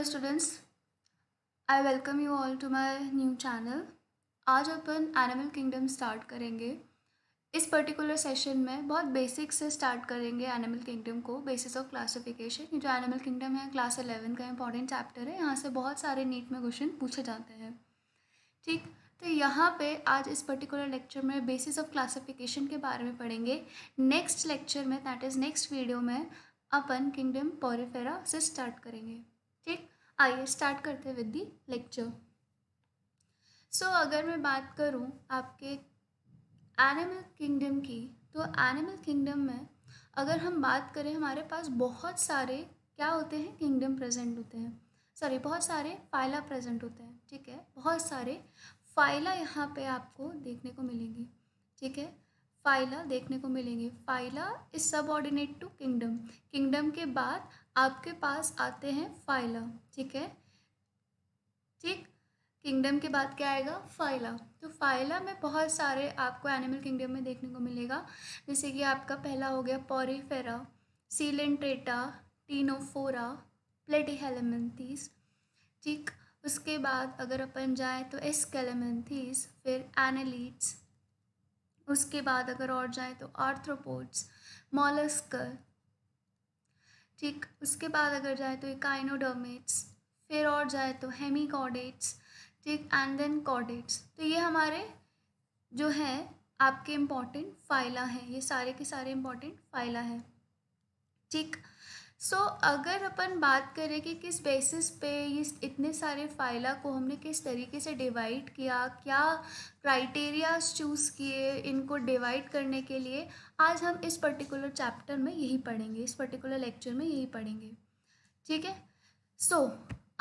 Students, I welcome you all to my new channel. आज अपन animal kingdom start करेंगे। इस पर्टिकुलर सेशन में बहुत बेसिक से स्टार्ट करेंगे एनिमल किंगडम को, बेसिस ऑफ क्लासिफिकेशन। ये जो एनिमल किंगडम है क्लास 11 का इंपॉर्टेंट चैप्टर है। यहाँ से बहुत सारे नीट में क्वेश्चन पूछे जाते हैं। ठीक, तो यहाँ पे आज इस पर्टिकुलर लेक्चर में बेसिस ऑफ क्लासिफिकेशन के बारे में पढ़ेंगे। नेक्स्ट लेक्चर में, दैट इज़ नेक्स्ट वीडियो में, अपन किंगडम पोरिफेरा से स्टार्ट करेंगे। ठीक, आइए स्टार्ट करते हैं विद दी लेक्चर। सो अगर मैं बात करूँ आपके एनिमल किंगडम की, तो एनिमल किंगडम में अगर हम बात करें, हमारे पास बहुत सारे क्या होते हैं, किंगडम प्रेजेंट होते हैं। सॉरी, बहुत सारे फाइला प्रेजेंट होते हैं। ठीक है, बहुत सारे फाइला यहाँ पे आपको देखने को मिलेंगी। ठीक है, फाइला देखने को मिलेंगे। Phyla is subordinate to kingdom. Kingdom के बाद आपके पास आते हैं फाइला। ठीक है, ठीक, किंगडम के बाद क्या आएगा, फाइला। तो फाइला में बहुत सारे आपको एनिमल किंगडम में देखने को मिलेगा। जैसे कि आपका पहला हो गया पोरिफेरा, सीलेंट्रेटा, टीनोफोरा, प्लेटीहेलमिन्थीस। ठीक, उसके बाद अगर अपन जाएँ तो एस्केलेमिन्थीस, फिर एनालीड्स। उसके बाद अगर और जाए तो आर्थ्रोपोड्स, मॉलस्कर। ठीक, उसके बाद अगर जाए तो इकाइनोडर्मेट्स, फिर और जाए तो हेमिकॉर्डेट्स। ठीक, एंड देन कॉर्डेट्स। तो ये हमारे जो है आपके इम्पॉर्टेंट फाइला हैं। ये सारे के सारे इम्पॉर्टेंट फाइला हैं। ठीक, सो अगर अपन बात करें कि किस बेसिस पे ये इतने सारे फाइला को हमने किस तरीके से डिवाइड किया, क्या क्राइटेरियाज चूज़ किए इनको डिवाइड करने के लिए, आज हम इस पर्टिकुलर चैप्टर में यही पढ़ेंगे, इस पर्टिकुलर लेक्चर में यही पढ़ेंगे। ठीक है, सो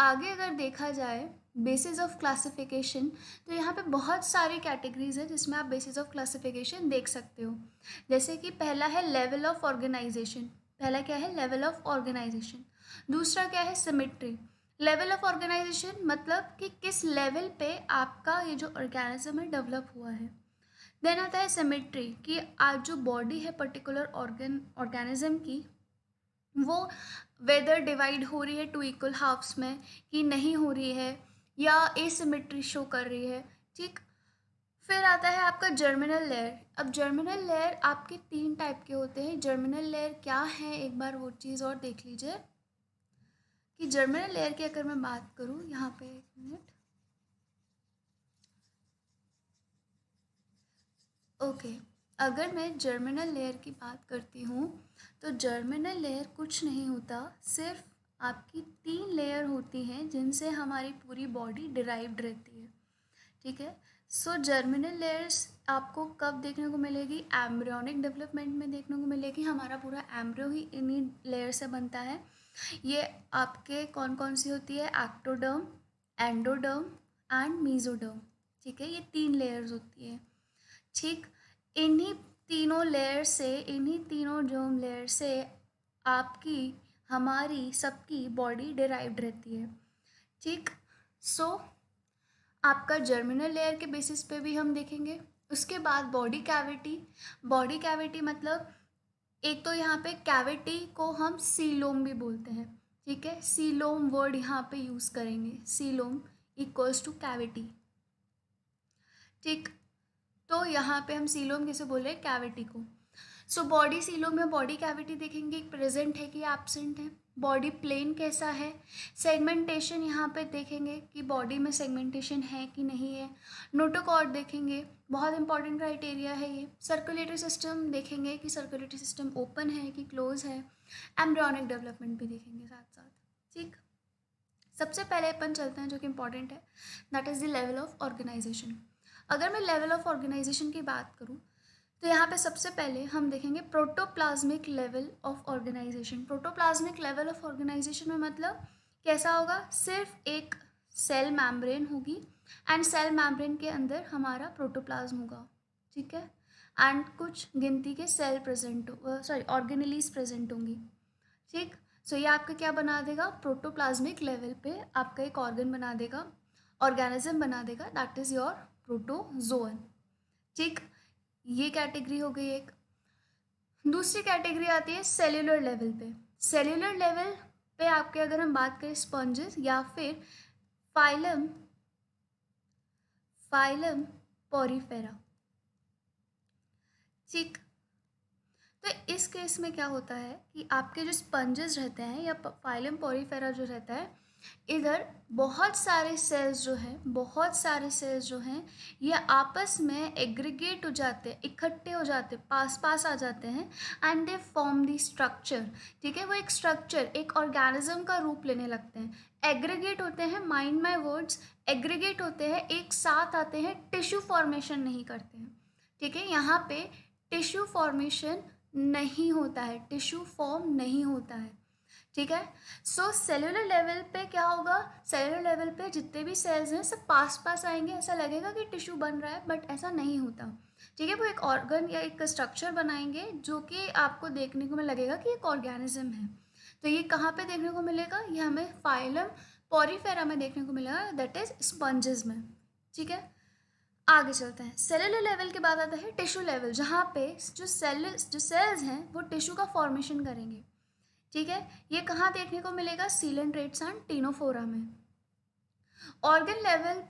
आगे अगर देखा जाए बेसिस ऑफ क्लासिफिकेशन, तो यहाँ पे बहुत सारी कैटेगरीज है जिसमें आप बेसिस ऑफ क्लासिफिकेशन देख सकते हो। जैसे कि पहला है लेवल ऑफ ऑर्गेनाइजेशन। पहला क्या है, लेवल ऑफ ऑर्गेनाइजेशन। दूसरा क्या है, सिमेट्री। लेवल ऑफ ऑर्गेनाइजेशन मतलब कि किस लेवल पे आपका ये जो ऑर्गेनिज्म है डेवलप हुआ है। देन आता है सिमेट्री, कि आज जो बॉडी है पर्टिकुलर ऑर्गेनिज्म की, वो वेदर डिवाइड हो रही है टू इक्वल हाफ्स में कि नहीं हो रही है, या एसिमेट्री शो कर रही है। ठीक, फिर आता है आपका जर्मिनल लेयर। अब जर्मिनल लेयर आपके 3 टाइप के होते हैं। जर्मिनल लेयर क्या है, एक बार वो चीज़ और देख लीजिए कि जर्मिनल लेयर की अगर मैं बात करूँ, यहाँ पे एक मिनट, ओके, अगर मैं जर्मिनल लेयर की बात करती हूँ, तो जर्मिनल लेयर कुछ नहीं होता, सिर्फ आपकी 3 लेयर होती हैं जिनसे हमारी पूरी बॉडी डिराइव्ड रहती है। ठीक है, सो जर्मिनल लेयर्स आपको कब देखने को मिलेगी, एम्ब्रियोनिक डेवलपमेंट में देखने को मिलेगी। हमारा पूरा एम्ब्रियो ही इन्हीं लेयर से बनता है। ये आपके कौन कौन सी होती है, एक्टोडर्म, एंडोडर्म एंड मीजोडर्म। ठीक है, ये 3 लेयर्स होती है। ठीक, इन्हीं तीनों लेयर से, इन्हीं तीनों जर्म लेयर से आपकी, हमारी सबकी बॉडी डिराइव्ड रहती है। ठीक, सो आपका जर्मिनल लेयर के बेसिस पे भी हम देखेंगे। उसके बाद बॉडी कैविटी। बॉडी कैविटी मतलब, एक तो यहाँ पे कैविटी को हम सीलोम भी बोलते हैं। ठीक है, सीलोम वर्ड यहाँ पे यूज़ करेंगे। Coelom equals two cavity. ठीक, तो यहाँ पे हम सीलोम किसे बोल रहे हैं, कैविटी को। सो बॉडी सीलोम में बॉडी कैविटी देखेंगे, प्रेजेंट है कि एब्सेंट है। बॉडी प्लेन कैसा है, सेगमेंटेशन यहाँ पे देखेंगे कि बॉडी में सेगमेंटेशन है कि नहीं है। नोटोकॉर्ड देखेंगे, बहुत इंपॉर्टेंट क्राइटेरिया है ये। सर्कुलेटरी सिस्टम देखेंगे कि सर्कुलेटरी सिस्टम ओपन है कि क्लोज है। एम्ब्रियोनिक डेवलपमेंट भी देखेंगे साथ साथ। ठीक, सबसे पहले अपन चलते हैं जो कि इंपॉर्टेंट है, that is the level of organisation. अगर मैं लेवल ऑफ ऑर्गेनाइजेशन की बात करूँ, तो यहाँ पे सबसे पहले हम देखेंगे protoplasmic level of organisation. Protoplasmic level of organisation में मतलब कैसा होगा, सिर्फ एक सेल मैम्ब्रेन होगी एंड सेल मैम्ब्रेन के अंदर हमारा प्रोटोप्लाज्म होगा। ठीक है, एंड कुछ गिनती के cell present, sorry organelles present होंगी। ठीक, सो ये आपका क्या बना देगा, प्रोटोप्लाज्मिक लेवल पे आपका एक ऑर्गन बना देगा, ऑर्गेनिज्म बना देगा, दैट इज़ योर प्रोटोजोअन। ठीक, ये कैटेगरी हो गई एक। दूसरी कैटेगरी आती है सेल्यूलर लेवल पे। सेल्यूलर लेवल पे आपके अगर हम बात करें स्पंजेस या फिर फाइलम फाइलम पोरीफेरा, ठीक। तो इस केस में क्या होता है कि आपके जो स्पंजेस रहते हैं या फाइलम पोरीफेरा जो रहता है, इधर बहुत सारे सेल्स जो हैं ये आपस में एग्रीगेट हो जाते हैं, इकट्ठे हो जाते हैं, पास पास आ जाते हैं, and they form the structure, ठीक है। वो एक स्ट्रक्चर, एक ऑर्गेनिज्म का रूप लेने लगते हैं, एग्रीगेट होते हैं, माइंड माई वर्ड्स, एग्रीगेट होते हैं, एक साथ आते हैं, टिश्यू फॉर्मेशन नहीं करते हैं, ठीक है। यहाँ पे टिश्यू फॉर्मेशन नहीं होता है, टिश्यू फॉर्म नहीं होता है, ठीक है। सो सेलुलर लेवल पे क्या होगा, सेलुलर लेवल पे जितने भी सेल्स हैं सब पास पास आएंगे, ऐसा लगेगा कि टिश्यू बन रहा है, बट ऐसा नहीं होता, ठीक है। वो एक ऑर्गन या एक स्ट्रक्चर बनाएंगे जो कि आपको देखने को में लगेगा कि एक ऑर्गेनिज्म है। तो ये कहाँ पे देखने को मिलेगा, ये हमें फाइलम पोरीफेरा में देखने को मिलेगा, दैट इज स्पंजेस में, ठीक है। आगे चलते हैं, सेलुलर लेवल के बाद आता है टिश्यू लेवल, जहाँ पे जो सेल्स हैं वो टिश्यू का फॉर्मेशन करेंगे, ठीक है। ये कहाँ देखने को मिलेगा, सीलेंट्रेट्स एंड टीनोफोरा में। ऑर्गन लेवल,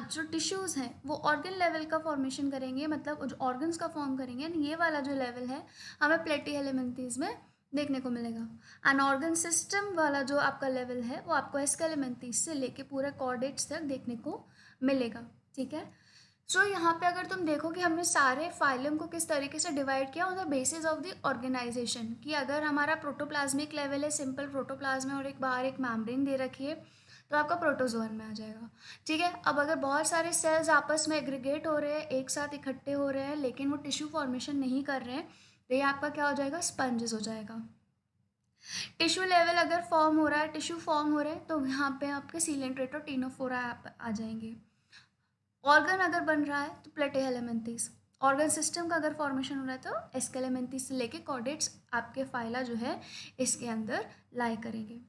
जो टिश्यूज़ हैं वो ऑर्गन लेवल का फॉर्मेशन करेंगे, मतलब जो ऑर्गन्स का फॉर्म करेंगे, ये वाला जो लेवल है हमें प्लेटीहेलमिन्थेस में देखने को मिलेगा। एंड ऑर्गन सिस्टम वाला जो आपका लेवल है वो आपको एस्केलेमेंथेस से लेके पूरे कॉर्डेट्स तक देखने को मिलेगा, ठीक है। सो यहाँ पे अगर तुम देखो कि हमने सारे फाइलम को किस तरीके से डिवाइड किया on the basis of the organisation, कि अगर हमारा प्रोटोप्लाज्मिक लेवल है, सिंपल प्रोटोप्लाज्म है और एक बाहर एक मेम्ब्रेन दे रखी है, तो आपका प्रोटोजोअन में आ जाएगा, ठीक है। अब अगर बहुत सारे सेल्स आपस में एग्रीगेट हो रहे हैं, एक साथ इकट्ठे हो रहे हैं, लेकिन वो टिश्यू फॉर्मेशन नहीं कर रहे हैं, तो ये आपका क्या हो जाएगा, स्पंजेस हो जाएगा। टिश्यू लेवल अगर फॉर्म हो रहा है, टिश्यू फॉर्म हो रहे हैं, तो यहाँ पे आपके सीलेंट्रेट और टीनोफोरा आ जाएंगे। ऑर्गन अगर बन रहा है तो प्लेटीहेलमिन्थेस, ऑर्गन सिस्टम का अगर फॉर्मेशन हो रहा है तो एस्केलेमेंथेस से लेके कॉर्डेट्स आपके फाइला जो है इसके अंदर लाई करेंगे,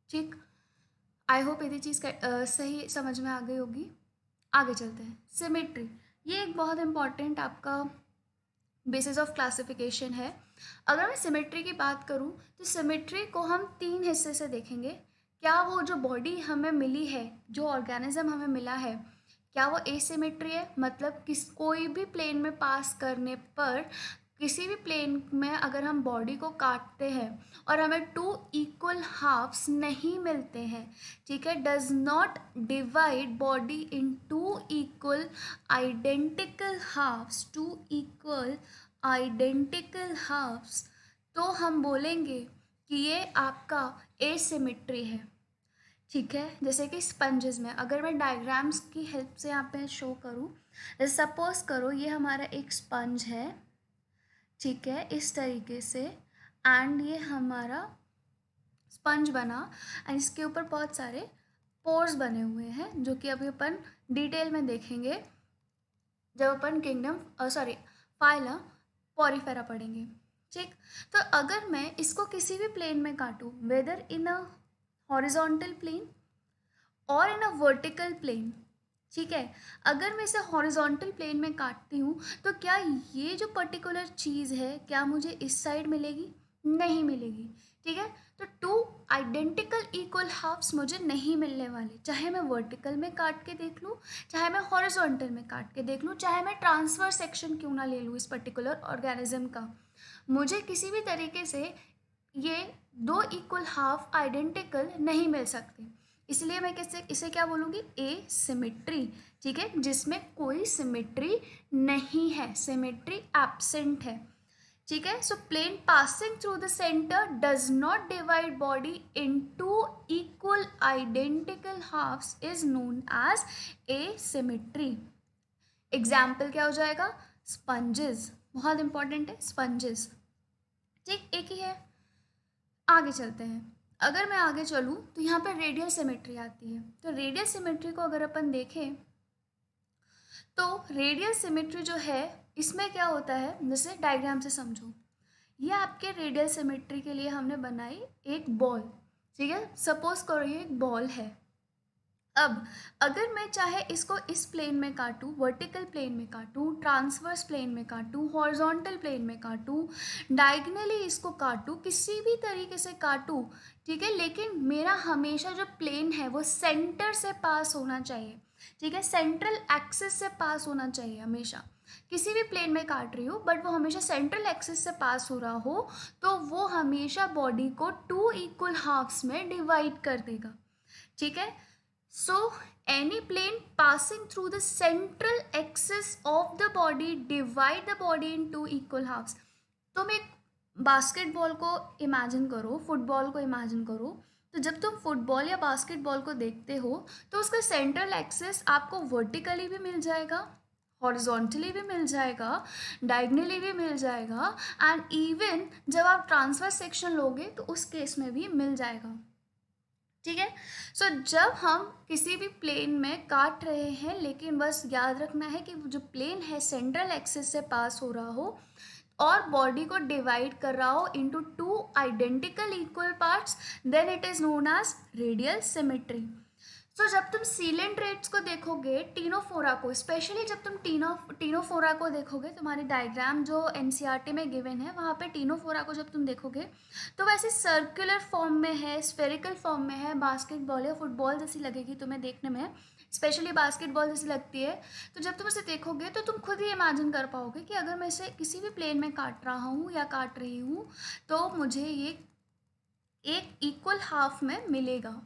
ठीक। आई होप ये चीज़ सही समझ में आ गई होगी। आगे चलते हैं, सिमेट्री, ये एक बहुत इंपॉर्टेंट आपका बेसिस ऑफ क्लासिफिकेशन है। अगर मैं सिमेट्री की बात करूँ तो सिमेट्री को हम 3 हिस्से से देखेंगे। क्या वो जो बॉडी हमें मिली है, जो ऑर्गेनिज्म हमें मिला है, क्या वो एसिमेट्री है, मतलब कोई भी प्लेन में पास करने पर, किसी भी प्लेन में अगर हम बॉडी को काटते हैं और हमें 2 इक्वल हाफ्स नहीं मिलते हैं, ठीक है, does not divide body in 2 equal identical halves, 2 equal identical halves, तो हम बोलेंगे कि ये आपका एसिमेट्री है, ठीक है। जैसे कि स्पंजेस में अगर मैं डायग्राम्स की हेल्प से यहाँ पे शो करूँ, सपोज करो ये हमारा एक स्पंज है, ठीक है, इस तरीके से, एंड ये हमारा स्पंज बना, एंड इसके ऊपर बहुत सारे पोर्स बने हुए हैं जो कि अभी अपन डिटेल में देखेंगे जब अपन फाइलम पोरीफेरा पढ़ेंगे, ठीक। तो अगर मैं इसको किसी भी प्लेन में काटूँ, whether in a horizontal plane और इन अ वर्टिकल प्लेन, ठीक है, अगर मैं इसे हॉरिजॉन्टल प्लेन में काटती हूँ तो क्या ये जो पर्टिकुलर चीज़ है क्या मुझे इस साइड मिलेगी, नहीं मिलेगी, ठीक है। तो 2 आइडेंटिकल इक्वल हाफ्स मुझे नहीं मिलने वाले, चाहे मैं वर्टिकल में काट के देख लूँ, चाहे मैं हॉरिजॉन्टल में काट के देख लूँ, चाहे मैं ट्रांसफर सेक्शन क्यों ना ले लूँ इस पर्टिकुलर ऑर्गेनिज्म का, मुझे किसी भी तरीके से ये 2 इक्वल हाफ आइडेंटिकल नहीं मिल सकते, इसलिए मैं इसे क्या बोलूँगी, ए सिमेट्री, ठीक है, जिसमें कोई सिमेट्री नहीं है, सिमेट्री एब्सेंट है, ठीक है। So plane passing through the centre does not divide body in 2 equal identical halves is known as a symmetry. Example क्या हो जाएगा, स्पंजेस, बहुत इंपॉर्टेंट है स्पंजेस, ठीक, एक ही है। आगे चलते हैं, अगर मैं आगे चलूँ तो यहाँ पर रेडियल सिमेट्री आती है, तो रेडियल सिमेट्री को अगर अपन देखें तो रेडियल सिमेट्री जो है इसमें क्या होता है, जैसे डायग्राम से समझो, ये आपके रेडियल सिमेट्री के लिए हमने बनाई एक बॉल, ठीक है, सपोज करो ये एक बॉल है, अब अगर मैं चाहे इसको इस प्लेन में काटूँ, वर्टिकल प्लेन में काटूँ, ट्रांसवर्स प्लेन में काटूँ, हॉरिजॉन्टल प्लेन में काटूँ, डायगनली इसको काटूँ, किसी भी तरीके से काटूँ, ठीक है, लेकिन मेरा हमेशा जो प्लेन है वो सेंटर से पास होना चाहिए, ठीक है, सेंट्रल एक्सिस से पास होना चाहिए हमेशा। किसी भी प्लेन में काट रही हूँ बट वो हमेशा सेंट्रल एक्सिस से पास हो रहा हो, तो वो हमेशा बॉडी को 2 इक्वल हाफ्स में डिवाइड कर देगा, ठीक है। So any plane passing through the central axis of the body divide the body in 2 equal halves. तुम एक बास्केटबॉल को इमेजिन करो, फुटबॉल को इमेजिन करो। तो जब तुम फुटबॉल या बास्केटबॉल को देखते हो तो उसका सेंट्रल एक्सिस आपको वर्टिकली भी मिल जाएगा, हॉरिजॉन्टली भी मिल जाएगा, डायगनली भी मिल जाएगा, एंड इवन जब आप ट्रांसवर्स सेक्शन लोगे तो उस केस में भी मिल जाएगा, ठीक है। सो जब हम किसी भी प्लेन में काट रहे हैं, लेकिन बस याद रखना है कि जो प्लेन है सेंट्रल एक्सिस से पास हो रहा हो और बॉडी को डिवाइड कर रहा हो into 2 identical equal parts, then it is known as radial symmetry. So जब तुम सीलेंट्रेट्स को देखोगे, टीनोफोरा को, स्पेशली जब तुम टीनोफोरा को देखोगे, तुम्हारी डायग्राम जो एनसीईआरटी में गिवन है वहाँ पे टीनोफोरा को जब तुम देखोगे तो वैसे सर्कुलर फॉर्म में है, स्फेरिकल फॉर्म में है, बास्केटबॉल या फुटबॉल जैसी लगेगी तुम्हें देखने में, स्पेशली बास्केटबॉल जैसी लगती है। तो जब तुम इसे देखोगे तो तुम खुद ही इमेजिन कर पाओगे कि अगर मैं इसे किसी भी प्लेन में काट रहा हूँ या काट रही हूँ तो मुझे ये एक इक्वल हाफ में मिलेगा,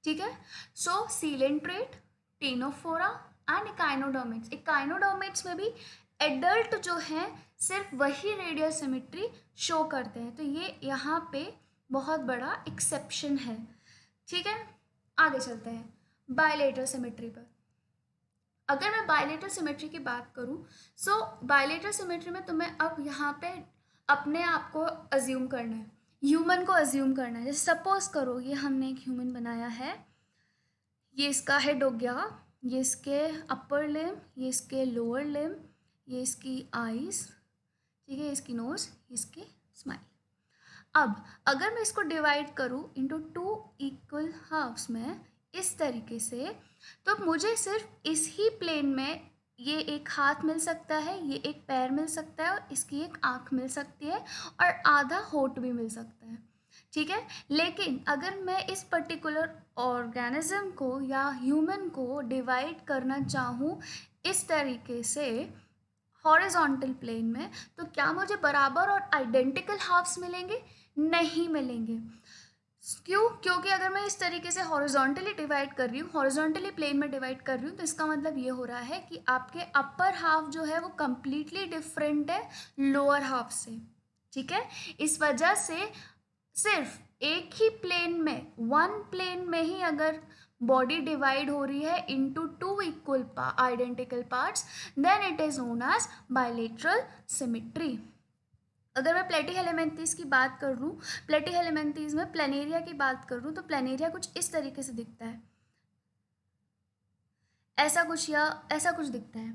ठीक है। सो सीलेंट्रेट, टेनोफोरा एंड इकाइनोडर्मिट्स, इकाइनोडर्मिट्स में भी एडल्ट जो है सिर्फ वही रेडियल सिमेट्री शो करते हैं, तो ये यहाँ पे बहुत बड़ा एक्सेप्शन है, ठीक है। आगे चलते हैं बायलेटरल सिमेट्री पर। अगर मैं बायलेटरल सिमेट्री की बात करूँ, सो बायलेटरल सिमेट्री में तुम्हें अब यहाँ पे अपने आप को अज्यूम करना है, ह्यूमन को अज्यूम करना है। जैसे सपोज करो ये हमने एक ह्यूमन बनाया है, ये इसका हेड हो गया, ये इसके अपर लिम, ये इसके लोअर लिम, ये इसकी आईज, ठीक है, इसकी नोज, इसके स्माइल। अब अगर मैं इसको डिवाइड करूँ इंटू 2 इक्वल हाफ्स में इस तरीके से, तो मुझे सिर्फ इस ही प्लेन में ये एक हाथ मिल सकता है, ये एक पैर मिल सकता है और इसकी एक आँख मिल सकती है और आधा होठ भी मिल सकता है, ठीक है। लेकिन अगर मैं इस पर्टिकुलर ऑर्गेनिज्म को या ह्यूमन को डिवाइड करना चाहूँ इस तरीके से हॉरिजॉन्टल प्लेन में, तो क्या मुझे बराबर और आइडेंटिकल हाफ्स मिलेंगे? नहीं मिलेंगे। क्यों? क्योंकि अगर मैं इस तरीके से हॉरिजॉन्टली डिवाइड कर रही हूँ, हॉरिजॉन्टली प्लेन में डिवाइड कर रही हूँ, तो इसका मतलब ये हो रहा है कि आपके अपर हाफ जो है वो कम्प्लीटली डिफरेंट है लोअर हाफ से, ठीक है। इस वजह से सिर्फ एक ही प्लेन में, वन प्लेन में ही अगर बॉडी डिवाइड हो रही है into 2 equal identical parts, then it is known as bilateral symmetry. अगर मैं प्लेटीहेलेमिंथीज की बात कर लूँ, प्लेटीहेलेमिंथीज में प्लेनेरिया की बात कर लूँ, तो प्लेनेरिया कुछ इस तरीके से दिखता है, ऐसा कुछ या ऐसा कुछ दिखता है,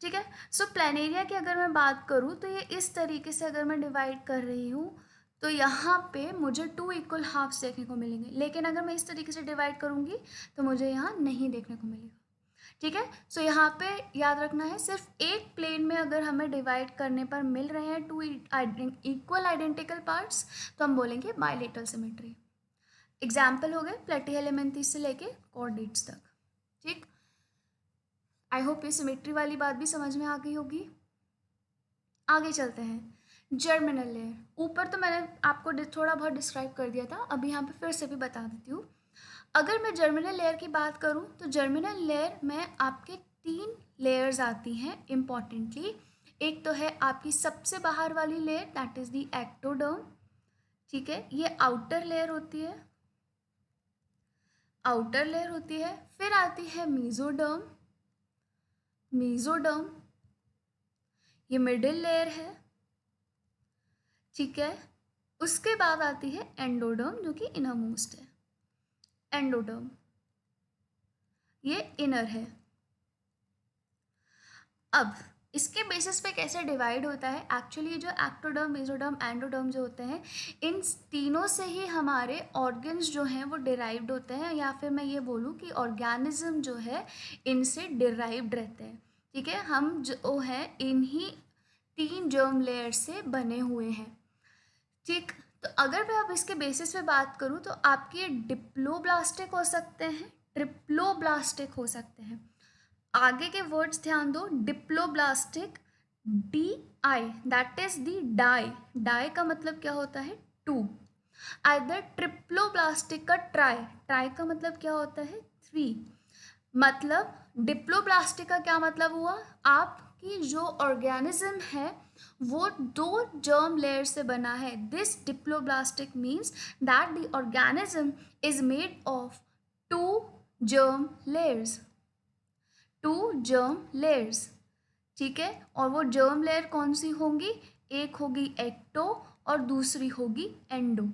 ठीक है। सो प्लेनेरिया की अगर मैं बात करूँ तो ये इस तरीके से अगर मैं डिवाइड कर रही हूँ तो यहाँ पे मुझे 2 इक्वल हाफ्स देखने को मिलेंगे, लेकिन अगर मैं इस तरीके से डिवाइड करूँगी तो मुझे यहाँ नहीं देखने को मिलेगा, ठीक है। सो यहाँ पे याद रखना है सिर्फ एक प्लेन में अगर हमें डिवाइड करने पर मिल रहे हैं 2 इक्वल आइडेंटिकल पार्ट्स तो हम बोलेंगे बायलेटरल सिमेट्री। एग्जाम्पल हो गए प्लेटीहेलेमिंथीज से लेके कॉर्डेट्स तक, ठीक। आई होप ये सिमेट्री वाली बात भी समझ में आ गई होगी। आगे चलते हैं जर्मिनल लेयर। ऊपर तो मैंने आपको थोड़ा बहुत डिस्क्राइब कर दिया था, अभी यहाँ पे फिर से भी बता देती हूँ। अगर मैं जर्मिनल लेयर की बात करूँ तो जर्मिनल लेयर में आपके 3 लेयर्स आती हैं इम्पॉर्टेंटली। एक तो है आपकी सबसे बाहर वाली layer, that is the ectoderm, ठीक है, ये आउटर लेयर होती है, आउटर लेयर होती है। फिर आती है मीजोडर्म, मीजोडर्म, ये मिडिल लेयर है, ठीक है। उसके बाद आती है एंडोडर्म जो कि इनर मोस्ट है, एंडोडर्म ये इनर है। अब इसके बेसिस पे कैसे डिवाइड होता है, एक्चुअली जो एक्टोडर्म, मेसोडर्म, एंडोडर्म जो होते हैं, इन तीनों से ही हमारे ऑर्गन्स जो हैं वो डिराइव्ड होते हैं, या फिर मैं ये बोलूँ कि ऑर्गेनिज्म जो है इनसे डिराइव्ड रहते हैं। ठीक है, हम जो है इन्हीं 3 जर्म लेयर से बने हुए हैं। ठीक, तो अगर मैं अब इसके बेसिस पे बात करूँ तो आपके डिप्लोब्लास्टिक हो सकते हैं, ट्रिप्लोब्लास्टिक हो सकते हैं। आगे के वर्ड्स ध्यान दो, diploblastic, D I, that is the di, di का मतलब क्या होता है, 2। आइदर ट्रिप्लोब्लास्टिक का ट्राई, ट्राई का मतलब क्या होता है, 3। मतलब डिप्लोब्लास्टिक का क्या मतलब हुआ, आपकी जो ऑर्गेनिज्म है वो 2 जर्म लेयर से बना है। This diploblastic means that the organism is made of 2 germ layers, 2 germ layers. ठीक है, और वो जर्म लेयर कौन सी होंगी, एक होगी एक्टो और दूसरी होगी एंडो।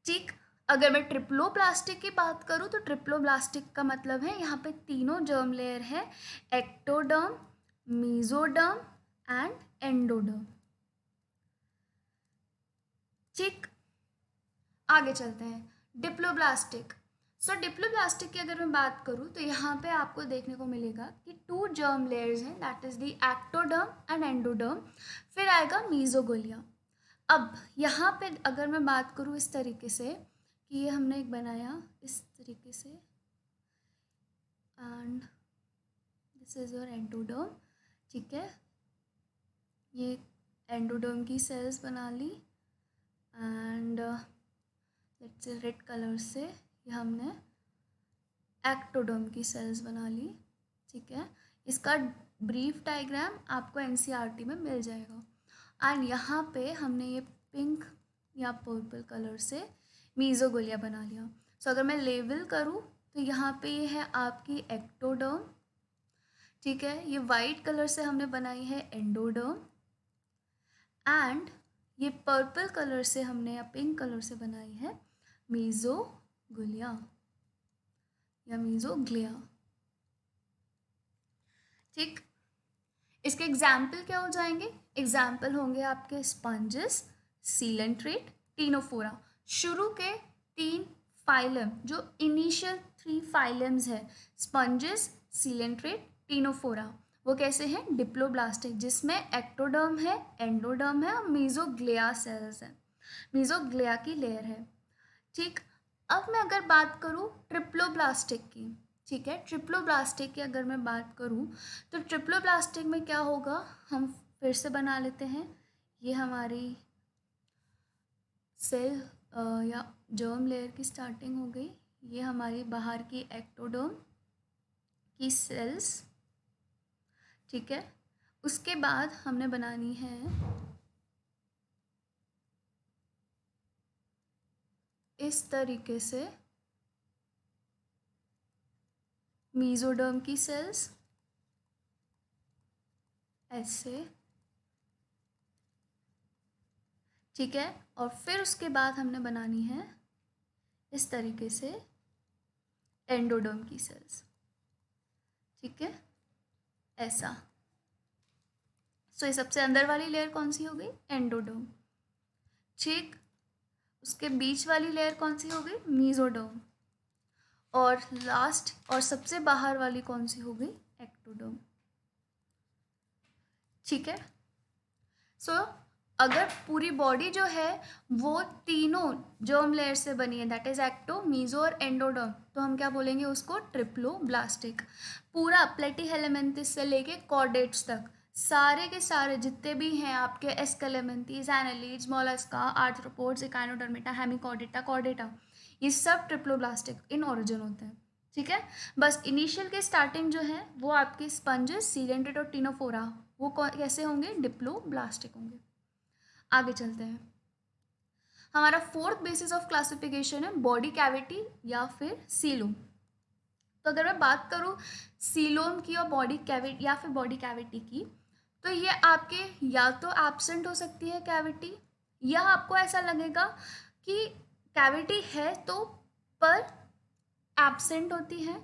ठीक, अगर मैं ट्रिप्लोब्लास्टिक की बात करूं तो ट्रिप्लोब्लास्टिक का मतलब है यहाँ पे तीनों जर्म लेयर है, एक्टोडर्म, मेसोडर्म एंड एंडोडर्म। ठीक, आगे चलते हैं, डिप्लोब्लास्टिक। सो डिप्लोब्लास्टिक की अगर मैं बात करूँ तो यहाँ पे आपको देखने को मिलेगा कि 2 जर्म लेयर्स हैं, that is the ectoderm and endoderm. फिर आएगा मीजोगोलिया। अब यहाँ पे अगर मैं बात करूँ इस तरीके से कि ये हमने एक बनाया इस तरीके से, and this is your endoderm. ठीक है, ये एंडोडर्म की सेल्स बना ली, and let's say red colour से ये हमने एक्टोडर्म की सेल्स बना ली। ठीक है, इसका ब्रीफ डायग्राम आपको एनसीईआरटी में मिल जाएगा। एंड यहाँ पे हमने ये पिंक या पर्पल कलर से मीजोगोलिया बना लिया। सो अगर मैं लेबल करूँ तो यहाँ पे ये है आपकी एक्टोडर्म। ठीक है, ये वाइट कलर से हमने बनाई है एंडोडर्म, एंड ये पर्पल कलर से हमने या पिंक कलर से बनाई है मीजोगोलिया या मीजोग्लिया। ठीक, इसके एग्जाम्पल क्या हो जाएंगे, एग्जाम्पल होंगे आपके स्पंजेस, सीलेंट्रेट, टीनोफोरा। शुरू के 3 फाइलम, जो इनिशियल 3 फाइलम्स है, स्पंजेस, सीलेंट्रेट, टीनोफोरा, वो कैसे हैं, डिप्लोब्लास्टिक, जिसमें एक्टोडर्म है, एंडोडर्म है और मीजोग्लिया सेल्स है, मीजोग्लिया की लेयर है। ठीक, अब मैं अगर बात करूँ ट्रिप्लोब्लास्टिक की, ठीक है, ट्रिप्लोब्लास्टिक की अगर मैं बात करूँ तो ट्रिप्लोब्लास्टिक में क्या होगा, हम फिर से बना लेते हैं, ये हमारी सेल या जर्म लेयर की स्टार्टिंग हो गई, ये हमारी बाहर की एक्टोडर्म की सेल्स। ठीक है, उसके बाद हमने बनानी है इस तरीके से मीजोडर्म की सेल्स, ऐसे। ठीक है, और फिर उसके बाद हमने बनानी है इस तरीके से एंडोडर्म की सेल्स। ठीक है, ऐसा। सो ये सबसे अंदर वाली लेयर कौन सी हो गई, एंडोडर्म। ठीक, उसके बीच वाली लेयर कौन सी हो गई, मीजोडर्म, और लास्ट और सबसे बाहर वाली कौन सी हो गई, एक्टोडर्म। ठीक है, सो अगर पूरी बॉडी जो है वो तीनों जर्म लेयर से बनी है, दैट इज एक्टो, मीजो और एंडोडर्म, तो हम क्या बोलेंगे उसको, ट्रिप्लोब्लास्टिक। पूरा प्लेटीहेलमिन्थेस से लेके कॉर्डेट्स तक सारे के सारे जितने भी हैं आपके aschelminthes, annelids, mollusca, arthropods, echinodermata, hemichordata, chordata, ये सब ट्रिप्लोब्लास्टिक इन ओरिजिन होते हैं। ठीक है, बस इनिशियल के स्टार्टिंग जो है वो आपके स्पंजेस, सीलेंट्रेट और टीनोफोरा, वो कैसे होंगे, डिप्लोब्लास्टिक होंगे। आगे चलते हैं, हमारा फोर्थ बेसिस ऑफ क्लासिफिकेशन है बॉडी कैविटी या फिर सीलोम। तो अगर मैं बात करूँ सीलोम की और बॉडी कैविटी या फिर बॉडी कैविटी की, तो ये आपके या तो एब्सेंट हो सकती है कैविटी, या आपको ऐसा लगेगा कि कैविटी है तो पर एब्सेंट होती है,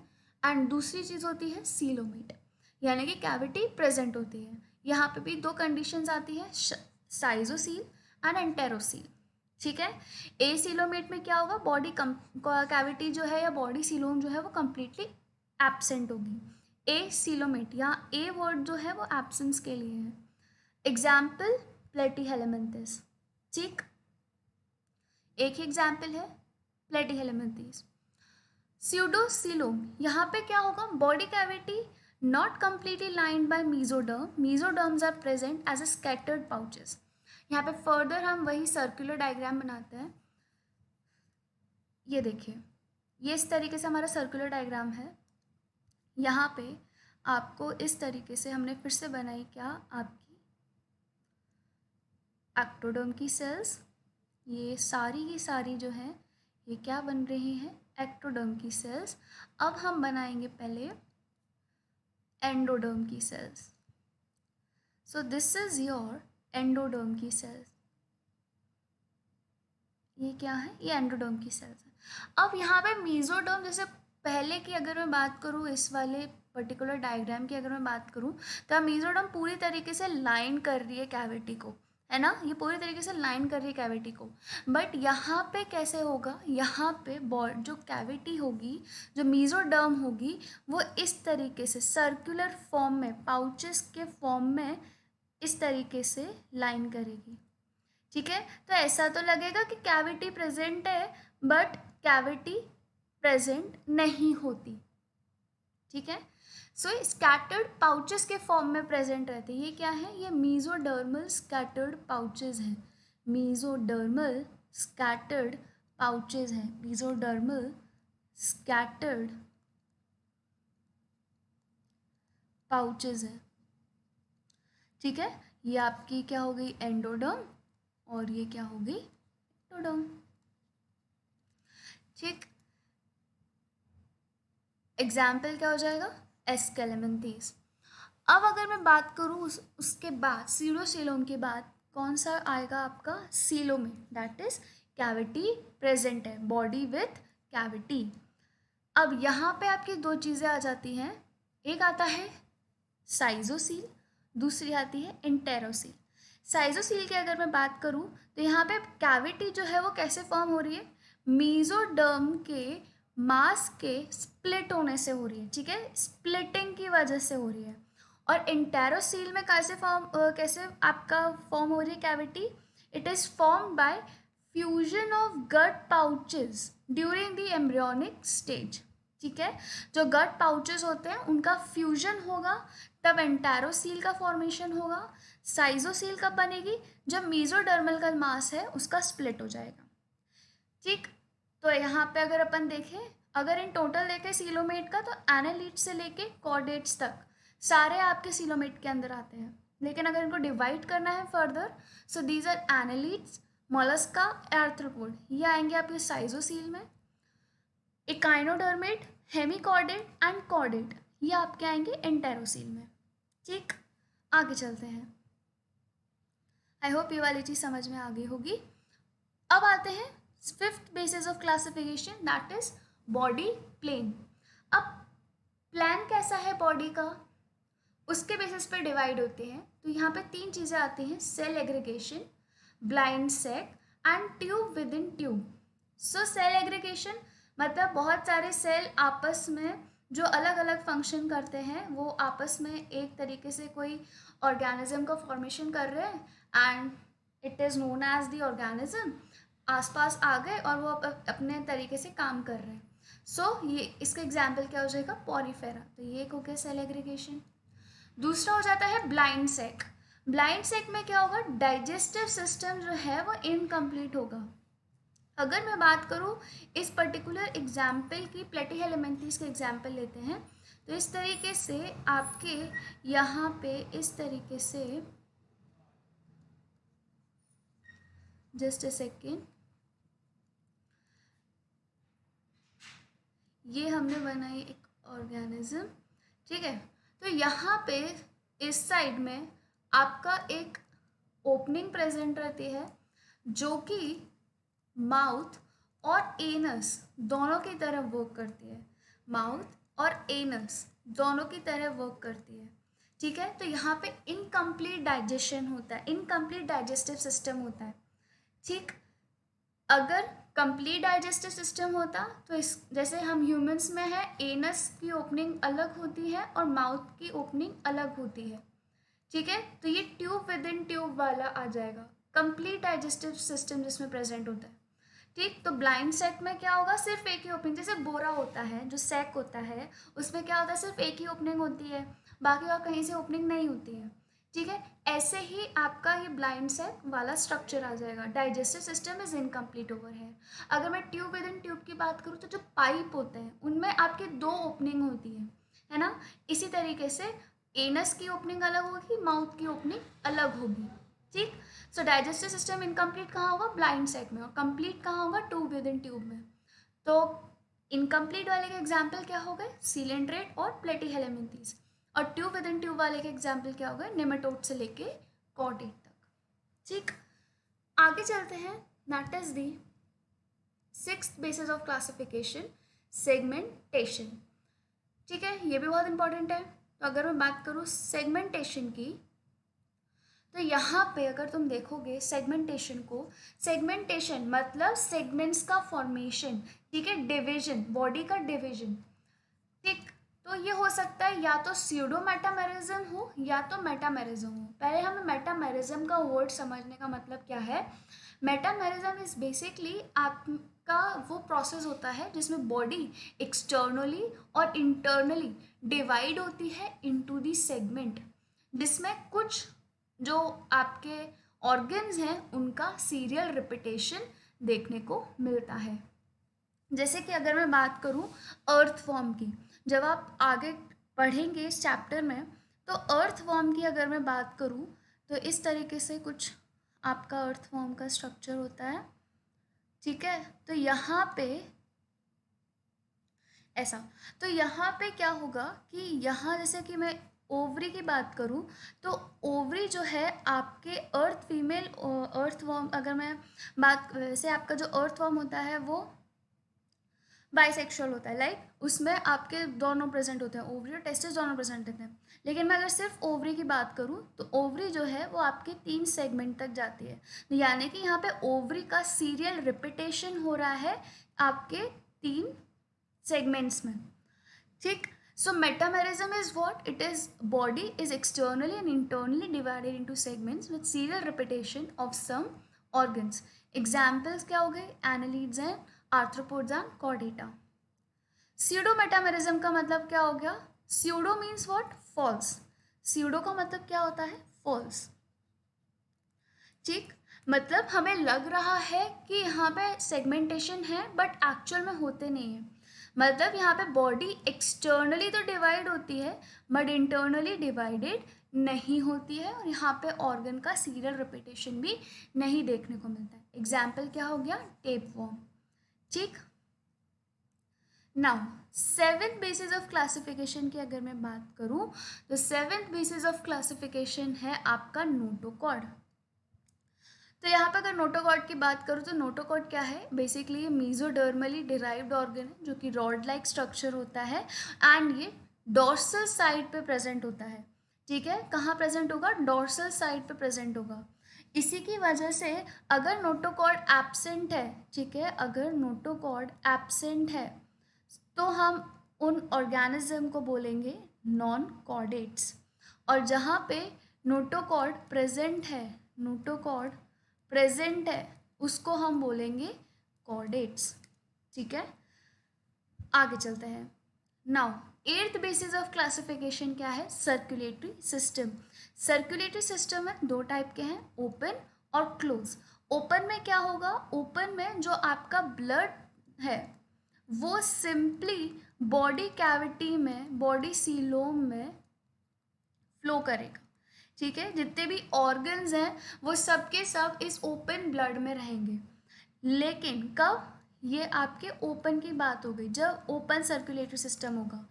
एंड दूसरी चीज़ होती है सीलोमेट। यानी कि कैविटी प्रेजेंट होती है। यहाँ पे भी दो कंडीशंस आती है, साइजोसील एंड एंटेरोसील। ठीक है, ए सीलोमेट में क्या होगा, बॉडी कैविटी जो है या बॉडी सीलोम जो है वो कंप्लीटली एब्सेंट होगी। ए सीलोमेट, यहाँ ए वर्ड जो है वो एब्सेंस के लिए है। Example Platyhelminthes. ठीक, एक ही एग्जाम्पल है प्लेटीहेलमिन्थेस। स्यूडोसीलोम, यहाँ पे क्या होगा, body cavity not completely lined by mesoderm. Mesoderms are present as a scattered pouches. यहाँ पे फर्दर हम वही सर्कुलर डायग्राम बनाते हैं। ये देखिए, ये इस तरीके से हमारा सर्कुलर डायग्राम है। यहाँ पे आपको इस तरीके से हमने फिर से बनाई क्या, आपकी एक्टोडर्म की सेल्स। ये सारी की सारी जो है ये क्या बन रही हैं, एक्टोडर्म की सेल्स। अब हम बनाएंगे पहले एंडोडर्म की cells. So this is your endoderm की सेल्स। ये क्या है, ये एंडोडर्म की सेल्स है। अब यहाँ पे मेसोडर्म, जैसे पहले की अगर मैं बात करूँ, इस वाले पर्टिकुलर डायग्राम की अगर मैं बात करूँ, तो मेसोडर्म पूरी तरीके से लाइन कर रही है कैविटी को, है ना, ये पूरी तरीके से लाइन कर रही है कैविटी को। बट यहाँ पे कैसे होगा, यहाँ पे जो कैविटी होगी, जो मेसोडर्म होगी, वो इस तरीके से सर्कुलर फॉर्म में, पाउचेस के फॉर्म में इस तरीके से लाइन करेगी। ठीक है, तो ऐसा तो लगेगा कि कैविटी प्रेजेंट है, बट कैविटी प्रेजेंट नहीं होती। ठीक है, सो स्कैटर्ड पाउचेस के फॉर्म में प्रेजेंट रहते हैं। ये क्या है, ये मेसोडर्मल स्कैटर्ड पाउचेस हैं। मेसोडर्मल स्कैटर्ड पाउचेस हैं, मेसोडर्मल स्कैटर्ड पाउचेस हैं। ठीक है, ये आपकी क्या हो गई, एंडोडर्म, और ये क्या हो गई, एक्टोडर्म। ठीक, एग्जाम्पल क्या हो जाएगा, एस्केलेमेंथीज। अब अगर मैं बात करूँ उसके बाद सीरोसीलोम के बाद कौन सा आएगा आपका, coelomate, that is cavity present है, बॉडी विथ कैविटी। अब यहाँ पे आपकी दो चीज़ें आ जाती हैं, एक आता है साइजोसील, दूसरी आती है इंटेरोसील। साइजोसील की अगर मैं बात करूँ तो यहाँ पे कैविटी जो है वो कैसे फॉर्म हो रही है, मेसोडर्म के मास के स्प्लिट होने से हो रही है। ठीक है, स्प्लिटिंग की वजह से हो रही है। और इंटेरोसील में कैसे आपका फॉर्म हो रही है cavity, it is form by fusion of gut pouches during the embryonic stage. ठीक है, जो गट पाउचेस होते हैं उनका फ्यूजन होगा, तब एंटेरोसील का फॉर्मेशन होगा। साइजोसील कब बनेगी, जब मेसोडर्मल का मास है उसका स्प्लिट हो जाएगा। ठीक, तो यहाँ पे अगर अपन देखें, अगर इन टोटल देखें सीलोमेट का, तो एनालिट से लेके कॉर्डेट्स तक सारे आपके सीलोमेट के अंदर आते हैं। लेकिन अगर इनको डिवाइड करना है further, so these are annelids, Mollusca, arthropod, ये आएंगे आपके साइजोसील में। इकाइनोडर्मेट, हेमिकॉर्डेट एंड कॉर्डेट, ये आपके आएंगे एंटेरोसील में। ठीक, आगे चलते हैं। आई होप ये वाली चीज़ समझ में आ गई होगी। अब आते हैं fifth basis of classification, that is body plane. अब प्लान कैसा है बॉडी का, उसके बेसिस पर डिवाइड होते हैं। तो यहाँ पे तीन चीज़ें आती हैं, cell aggregation, blind sac and tube within tube. So cell aggregation मतलब बहुत सारे सेल आपस में जो अलग अलग फंक्शन करते हैं, वो आपस में एक तरीके से कोई ऑर्गेनिज्म का फॉर्मेशन कर रहे हैं, and it is known as the organism. आसपास आ गए और वो अपने तरीके से काम कर रहे हैं। सो ये इसका एग्जाम्पल क्या हो जाएगा, पॉरीफेरा। तो ये एक हो गया सेल एग्रीगेशन। दूसरा हो जाता है ब्लाइंड सेक। ब्लाइंड सेक में क्या होगा, डाइजेस्टिव सिस्टम जो है वो इनकम्प्लीट होगा। अगर मैं बात करूँ इस पर्टिकुलर एग्जाम्पल की, प्लेटीहेलमिन्थेस के एग्जाम्पल लेते हैं, तो इस तरीके से आपके यहाँ पे इस तरीके से, जस्ट अ सेकेंड, ये हमने बनाई एक ऑर्गेनिज्म। ठीक है, तो यहाँ पे इस साइड में आपका एक ओपनिंग प्रेजेंट रहती है, जो कि माउथ और एनस दोनों की तरफ वर्क करती है। माउथ और एनस दोनों की तरह वर्क करती है, ठीक है। तो यहाँ पे इनकम्प्लीट डाइजेशन होता है, इनकम्प्लीट डाइजेस्टिव सिस्टम होता है, ठीक। अगर कंप्लीट डाइजेस्टिव सिस्टम होता तो इस जैसे हम ह्यूमंस में है, एनस की ओपनिंग अलग होती है और माउथ की ओपनिंग अलग होती है, ठीक है। तो ये ट्यूब विद इन ट्यूब वाला आ जाएगा, कंप्लीट डाइजेस्टिव सिस्टम जिसमें प्रेजेंट होता है, ठीक। तो ब्लाइंड सेक में क्या होगा, सिर्फ एक ही ओपनिंग, जैसे बोरा होता है जो सेक होता है उसमें क्या होता है, सिर्फ एक ही ओपनिंग होती है, बाकी और कहीं से ओपनिंग नहीं होती है, ठीक है। ऐसे ही आपका ये ब्लाइंड सेक वाला स्ट्रक्चर आ जाएगा। Digestive system is incomplete over है। अगर मैं ट्यूब विद इन ट्यूब की बात करूँ तो जो पाइप होते हैं उनमें आपके दो ओपनिंग होती है ना। इसी तरीके से एनस की ओपनिंग अलग होगी, माउथ की ओपनिंग अलग होगी, ठीक। सो डाइजेस्टिव सिस्टम इनकम्प्लीट कहाँ होगा, ब्लाइंड सेक में, और कंप्लीट कहाँ होगा, ट्यूब विद इन ट्यूब में। तो इनकम्प्लीट वाले के एग्जाम्पल क्या हो गए, सीलेंट्रेट और प्लेटीहेलमिन्थेस, और ट्यूब विद इन ट्यूब वाले के एग्जाम्पल क्या हो गए, नेमाटोड से लेके कॉर्डेट तक, ठीक। आगे चलते हैं, that is the sixth basis of classification, segmentation, ठीक है। ये भी बहुत इंपॉर्टेंट है। तो अगर मैं बात करूँ सेगमेंटेशन की, तो यहाँ पे अगर तुम देखोगे सेगमेंटेशन को, सेगमेंटेशन मतलब सेगमेंट्स का फॉर्मेशन, ठीक है, डिवीजन, बॉडी का डिवीजन, ठीक। तो ये हो सकता है या तो स्यूडो मेटामेरिज्म हो या तो मेटामेरिज्म हो। पहले हमें मेटामेरिज्म का वर्ड समझने का मतलब क्या है। मेटामेरिज्म इज बेसिकली आपका वो प्रोसेस होता है जिसमें बॉडी एक्सटर्नली और इंटरनली डिवाइड होती है इनटू दी सेगमेंट, जिसमें कुछ जो आपके ऑर्गन्स हैं उनका सीरियल रिपीटेशन देखने को मिलता है। जैसे कि अगर मैं बात करूं अर्थवॉर्म की, जब आप आगे पढ़ेंगे इस चैप्टर में, तो अर्थवॉर्म की अगर मैं बात करूं तो इस तरीके से कुछ आपका अर्थवॉर्म का स्ट्रक्चर होता है, ठीक है। तो यहाँ पे ऐसा, तो यहाँ पे क्या होगा कि यहाँ जैसे कि मैं ओवरी की बात करूँ, तो ओवरी जो है आपके अर्थ फीमेल अर्थवॉर्म, अगर मैं बात वैसे आपका जो अर्थवॉर्म होता है वो बाइसेक्सुअल होता है, लाइक उसमें आपके दोनों प्रेजेंट होते हैं, ओवरी और टेस्टिस दोनों प्रेजेंट होते हैं। लेकिन मैं अगर सिर्फ ओवरी की बात करूँ तो ओवरी जो है वो आपके 3 सेगमेंट तक जाती है, यानी कि यहाँ पे ओवरी का सीरियल रिपीटेशन हो रहा है आपके 3 सेगमेंट्स में, ठीक। So metamerism is what, it is body is externally and internally divided into segments with serial repetition of some organs. Examples क्या हो गए, annelids and arthropods and chordata. Pseudo metamerism का मतलब क्या हो गया, pseudo means what, false. Pseudo का मतलब क्या होता है, फॉल्स, ठीक। मतलब हमें लग रहा है कि यहाँ पे सेगमेंटेशन है बट एक्चुअल में होते नहीं है। मतलब यहाँ पे बॉडी एक्सटर्नली तो डिवाइड होती है बट इंटरनली डिवाइडेड नहीं होती है, और यहाँ पे ऑर्गन का सीरियल रिपीटेशन भी नहीं देखने को मिलता है। एग्जाम्पल क्या हो गया, टेपवॉर्म, ठीक। Now seventh basis of classification की अगर मैं बात करूँ तो सेवेंथ बेसिस ऑफ क्लासिफिकेशन है आपका नोटोकॉर्ड। तो यहाँ पर अगर नोटोकॉर्ड की बात करूँ तो नोटोकॉर्ड क्या है, बेसिकली ये मीजोडर्मली डिराइव्ड ऑर्गन है जो कि रॉड लाइक स्ट्रक्चर होता है, एंड ये डॉर्सल साइड पे प्रेजेंट होता है, ठीक है। कहाँ प्रेजेंट होगा, डॉर्सल साइड पे प्रेजेंट होगा। इसी की वजह से अगर नोटोकॉर्ड एब्सेंट है, ठीक है, अगर नोटोकॉर्ड एब्सेंट है तो हम उन ऑर्गेनिज्म को बोलेंगे नॉन कॉर्डेट्स, और जहाँ पे नोटोकॉर्ड प्रेजेंट है, नोटोकॉर्ड प्रेजेंट है, उसको हम बोलेंगे कॉर्डेट्स, ठीक है। आगे चलते हैं। Now eighth basis of classification क्या है, सर्कुलेटरी सिस्टम। सर्कुलेटरी सिस्टम में दो टाइप के हैं, ओपन और क्लोज। ओपन में क्या होगा, ओपन में जो आपका ब्लड है वो सिंपली बॉडी कैविटी में, बॉडी सीलोम में फ्लो करेगा, ठीक है। जितने भी ऑर्गन्स हैं वो सब के सब इस ओपन ब्लड में रहेंगे। लेकिन कब, ये आपके ओपन की बात हो गई जब ओपन सर्कुलेटरी सिस्टम होगा।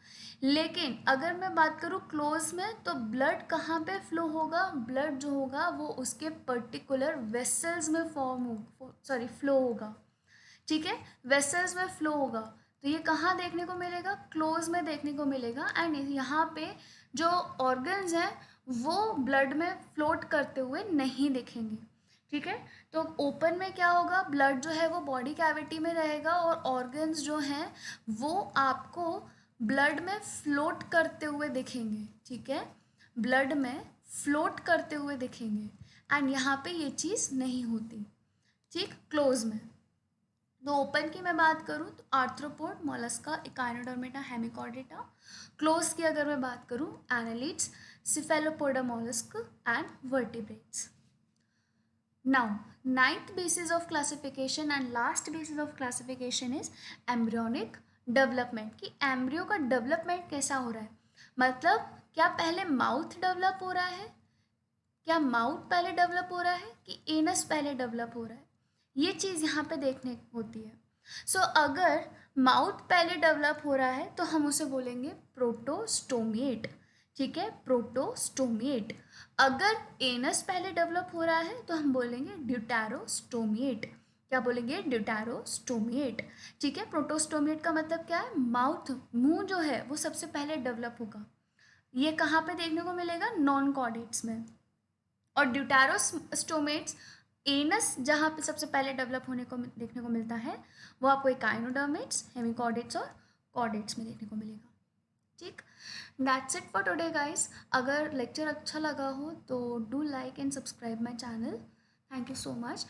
लेकिन अगर मैं बात करूँ क्लोज में, तो ब्लड कहाँ पे फ्लो होगा, ब्लड जो होगा वो उसके पर्टिकुलर वेसल्स में फ्लो होगा, ठीक है, वेसल्स में फ्लो होगा। तो ये कहाँ देखने को मिलेगा? क्लोज में देखने को मिलेगा। एंड यहाँ पे जो ऑर्गन्स हैं वो ब्लड में फ्लोट करते हुए नहीं दिखेंगे, ठीक है। तो ओपन में क्या होगा, ब्लड जो है वो बॉडी कैविटी में रहेगा और ऑर्गन्स जो हैं वो आपको ब्लड में फ्लोट करते हुए दिखेंगे, ठीक है, ब्लड में फ्लोट करते हुए दिखेंगे। एंड यहाँ पे ये चीज़ नहीं होती, ठीक, क्लोज में। तो ओपन की मैं बात करूँ तो arthropod, Mollusca, Echinodermata, Hemichordata. Close की अगर मैं बात करूँ, annelids, Cephalopoda mollusc and vertebrates. Now, ninth basis of classification and last basis of classification is embryonic development, कि एम्ब्रियो का डेवलपमेंट कैसा हो रहा है, मतलब क्या पहले माउथ डेवलप हो रहा है, क्या माउथ पहले डेवलप हो रहा है कि एनस पहले डेवलप हो रहा है, ये चीज़ यहाँ पे देखने होती है। सो अगर माउथ पहले डेवलप हो रहा है तो हम उसे बोलेंगे प्रोटोस्टोमेट, ठीक है, प्रोटोस्टोमेट। अगर एनस पहले डेवलप हो रहा है तो हम बोलेंगे ड्यूटेरोस्टोमेट। क्या बोलेंगे? ड्यूटेरोस्टोमेट, ठीक है। प्रोटोस्टोमेट का मतलब क्या है? माउथ, मुंह जो है वो सबसे पहले डेवलप होगा। ये कहाँ पे देखने को मिलेगा? नॉन कॉर्डेट्स में। और ड्यूटेरोस्टोमेट्स, एनस जहाँ पे सबसे पहले डेवलप होने को देखने को मिलता है वो आपको एकाइनोडर्मेट्स, हेमिकॉर्डेट्स और कॉर्डेट्स में देखने को मिलेगा, ठीक। That's it for today guys. अगर लेक्चर अच्छा लगा हो तो do like and subscribe my channel. Thank you so much.